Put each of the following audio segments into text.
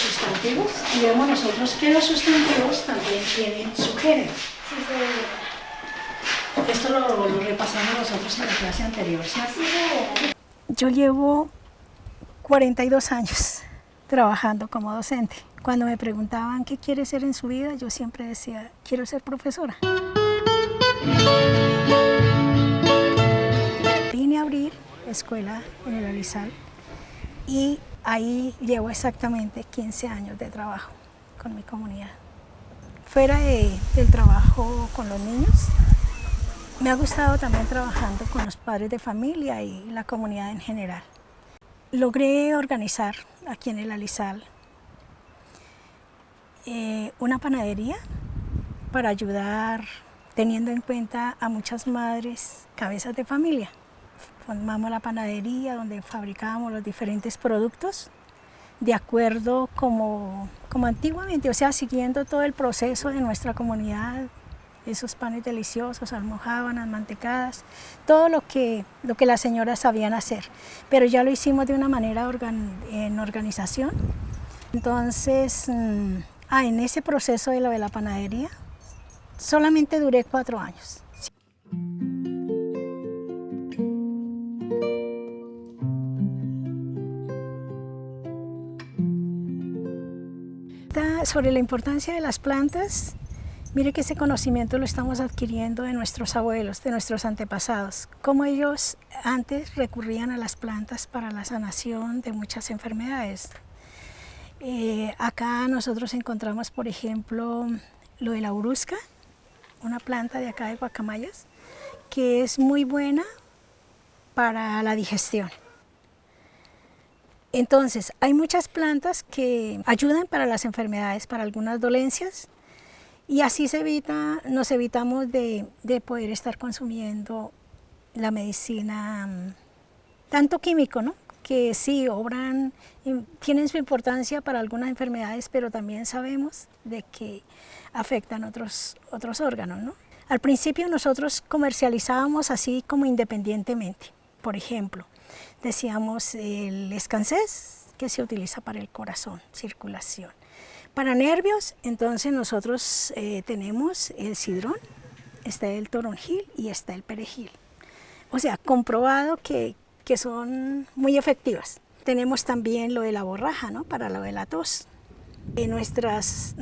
sustantivos y vemos nosotros que los sustantivos también tienen su género. Sí, señora. Esto lo repasamos nosotros en la clase anterior, ¿cierto? Sí, señora. Yo llevo 42 años trabajando como docente. Cuando me preguntaban qué quiere ser en su vida, yo siempre decía, quiero ser profesora. Vine a abrir escuela en el Alizal y ahí llevo exactamente 15 años de trabajo con mi comunidad. Fuera del trabajo con los niños, me ha gustado también trabajando con los padres de familia y la comunidad en general. Logré organizar aquí en el Alizal una panadería para ayudar, teniendo en cuenta a muchas madres cabezas de familia. Formamos la panadería donde fabricábamos los diferentes productos de acuerdo como antiguamente, o sea, siguiendo todo el proceso de nuestra comunidad, esos panes deliciosos, almojábanas, mantecadas, todo lo que las señoras sabían hacer, pero ya lo hicimos de una manera en organización. Entonces, en ese proceso de lo de la panadería, solamente duré 4 años. Sobre la importancia de las plantas, mire que ese conocimiento lo estamos adquiriendo de nuestros abuelos, de nuestros antepasados, cómo ellos antes recurrían a las plantas para la sanación de muchas enfermedades. Acá nosotros encontramos, por ejemplo, lo de la urusca, una planta de acá de Guacamayas, que es muy buena para la digestión. Entonces, hay muchas plantas que ayudan para las enfermedades, para algunas dolencias, y así nos evitamos de poder estar consumiendo la medicina tanto químico, ¿no? Que sí tienen su importancia para algunas enfermedades, pero también sabemos de que afectan otros órganos, ¿no? Al principio nosotros comercializábamos así como independientemente. Por ejemplo, decíamos el escancés, que se utiliza para el corazón, circulación. Para nervios, entonces nosotros tenemos el cidrón, está el toronjil y está el perejil. O sea, comprobado que son muy efectivas. Tenemos también lo de la borraja, ¿no? Para lo de la tos. Nuestras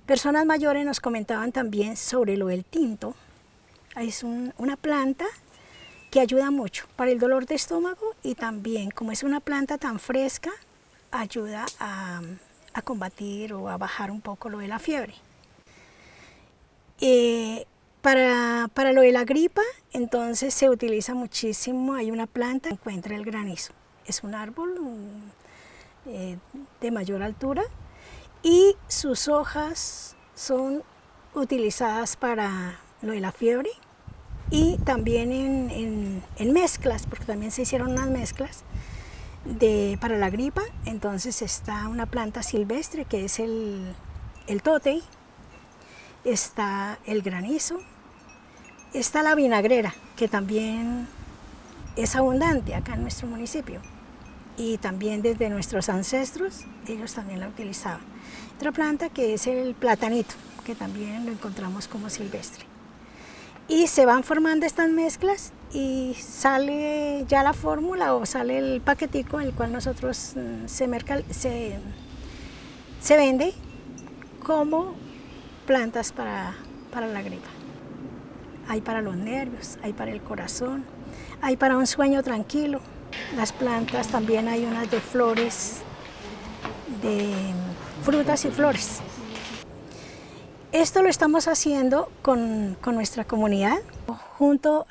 personas mayores nos comentaban también sobre lo del tinto. Es una planta que ayuda mucho para el dolor de estómago y también, como es una planta tan fresca, ayuda a combatir o a bajar un poco lo de la fiebre. Para lo de la gripa, entonces se utiliza muchísimo, hay una planta que encuentra el granizo. Es un árbol de mayor altura y sus hojas son utilizadas para lo de la fiebre y también en mezclas, porque también se hicieron unas mezclas para la gripa. Entonces está una planta silvestre que es el totey, está el granizo, está la vinagrera, que también es abundante acá en nuestro municipio y también desde nuestros ancestros ellos también la utilizaban. Otra planta que es el platanito, que también lo encontramos como silvestre. Y se van formando estas mezclas y sale ya la fórmula o sale el paquetico en el cual nosotros se vende como plantas para la gripa. Hay para los nervios, hay para el corazón, hay para un sueño tranquilo. Las plantas también hay unas de flores, de frutas y flores. Esto lo estamos haciendo con nuestra comunidad, junto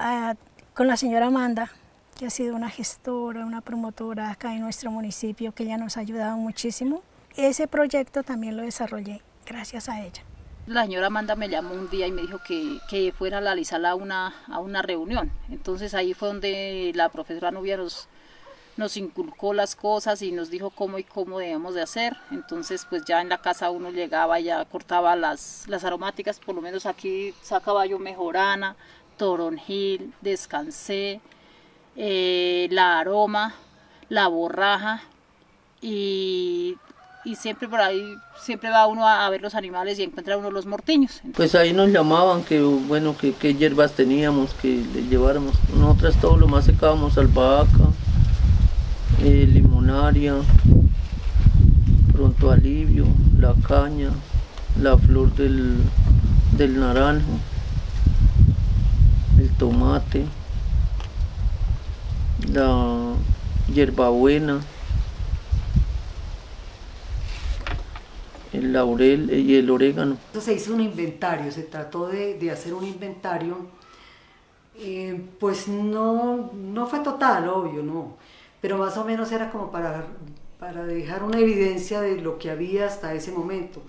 con la señora Amanda, que ha sido una gestora, una promotora acá en nuestro municipio, que ella nos ha ayudado muchísimo. Ese proyecto también lo desarrollé gracias a ella. La señora Amanda me llamó un día y me dijo que fuera a Alizal a una reunión. Entonces ahí fue donde la profesora Nubia nos inculcó las cosas y nos dijo cómo debemos de hacer. Entonces pues ya en la casa uno llegaba y ya cortaba las aromáticas, por lo menos aquí sacaba yo mejorana, toronjil, descansé, la aroma, la borraja y y siempre por ahí, siempre va uno a ver los animales y encuentra uno los mortiños. Pues ahí nos llamaban que bueno, que hierbas teníamos, que le lleváramos. Nosotras todo lo más secábamos, albahaca, limonaria, pronto alivio, la caña, la flor del naranjo, el tomate, la hierbabuena, el laurel y el orégano. Entonces se hizo un inventario, se trató de hacer un inventario, pues no fue total, obvio, no, pero más o menos era como para dejar una evidencia de lo que había hasta ese momento,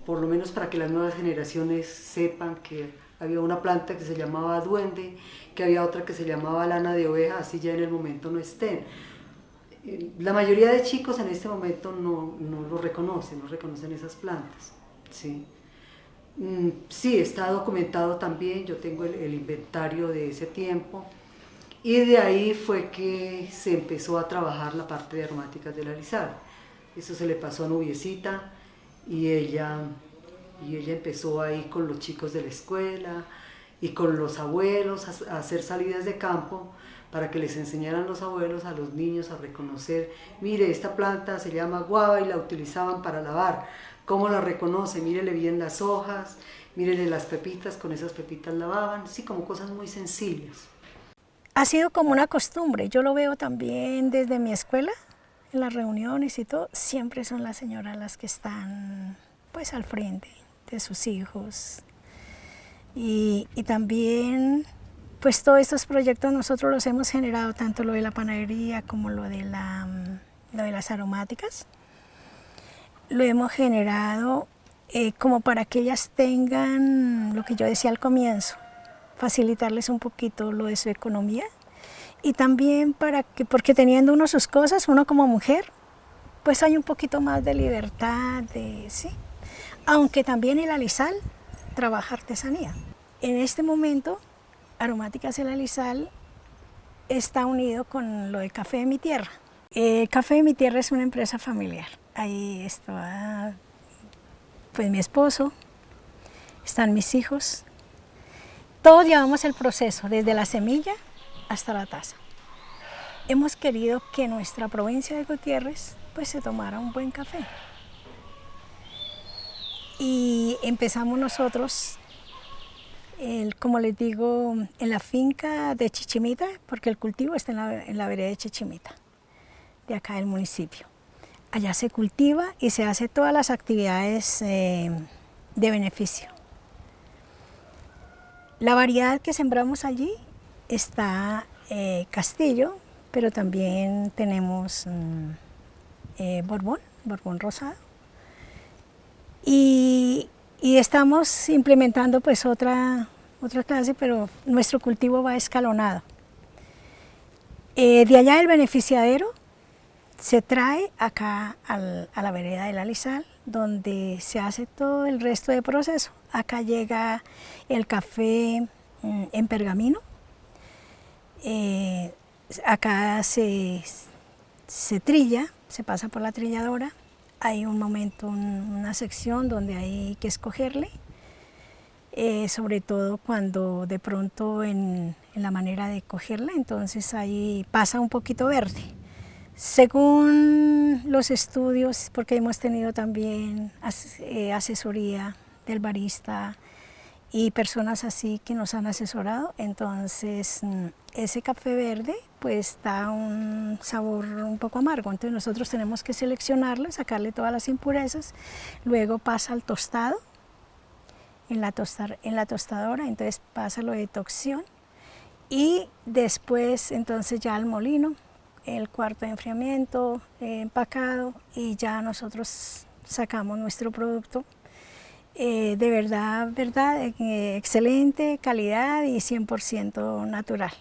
por lo menos para que las nuevas generaciones sepan que había una planta que se llamaba duende, que había otra que se llamaba lana de oveja, así ya en el momento no estén. La mayoría de chicos en este momento no lo reconocen, no reconocen esas plantas, ¿sí? Sí, está documentado también, yo tengo el inventario de ese tiempo, y de ahí fue que se empezó a trabajar la parte de aromáticas de la Lizal. Eso se le pasó a Nubiecita, y ella empezó ahí con los chicos de la escuela y con los abuelos a hacer salidas de campo para que les enseñaran los abuelos a los niños a reconocer, mire, esta planta se llama guava y la utilizaban para lavar, ¿cómo la reconoce? Mírele bien las hojas, mírele las pepitas, con esas pepitas lavaban, sí, como cosas muy sencillas. Ha sido como una costumbre, yo lo veo también desde mi escuela, en las reuniones y todo, siempre son las señoras las que están pues al frente de sus hijos. Y también pues todos estos proyectos nosotros los hemos generado, tanto lo de la panadería como lo de las aromáticas. Lo hemos generado como para que ellas tengan lo que yo decía al comienzo, facilitarles un poquito lo de su economía. Y también porque teniendo uno sus cosas, uno como mujer, pues hay un poquito más de libertad, ¿sí? Aunque también el Alizal trabaja artesanía. En este momento, Aromáticas El Alizal está unido con lo de Café de mi Tierra. Café de mi Tierra es una empresa familiar. Ahí está pues mi esposo, están mis hijos. Todos llevamos el proceso, desde la semilla hasta la taza. Hemos querido que nuestra provincia de Gutiérrez pues se tomara un buen café. Y empezamos nosotros, como les digo, en la finca de Chichimita, porque el cultivo está en la vereda de Chichimita, de acá del municipio. Allá se cultiva y se hace todas las actividades de beneficio. La variedad que sembramos allí está Castillo, pero también tenemos Borbón rosado. Y estamos implementando pues otra clase, pero nuestro cultivo va escalonado. De allá del beneficiadero se trae acá a la vereda del Alizal, donde se hace todo el resto de proceso. Acá llega el café en pergamino. Acá se trilla, se pasa por la trilladora. Hay un momento, una sección donde hay que escogerle, sobre todo cuando de pronto en la manera de cogerla, entonces ahí pasa un poquito verde. Según los estudios, porque hemos tenido también asesoría del barista y personas así que nos han asesorado, entonces ese café verde pues da un sabor un poco amargo, entonces nosotros tenemos que seleccionarlo, sacarle todas las impurezas, luego pasa al tostado, en la tostadora, entonces pasa lo de cocción y después entonces ya al molino, el cuarto de enfriamiento, empacado, y ya nosotros sacamos nuestro producto. De verdad, excelente calidad y 100% natural.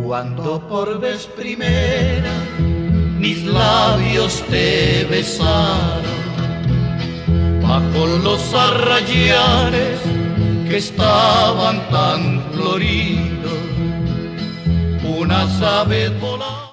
Cuando por vez primera mis labios labios te besaron bajo los arrayanes que estaban tan floridos. Unas aves volaban.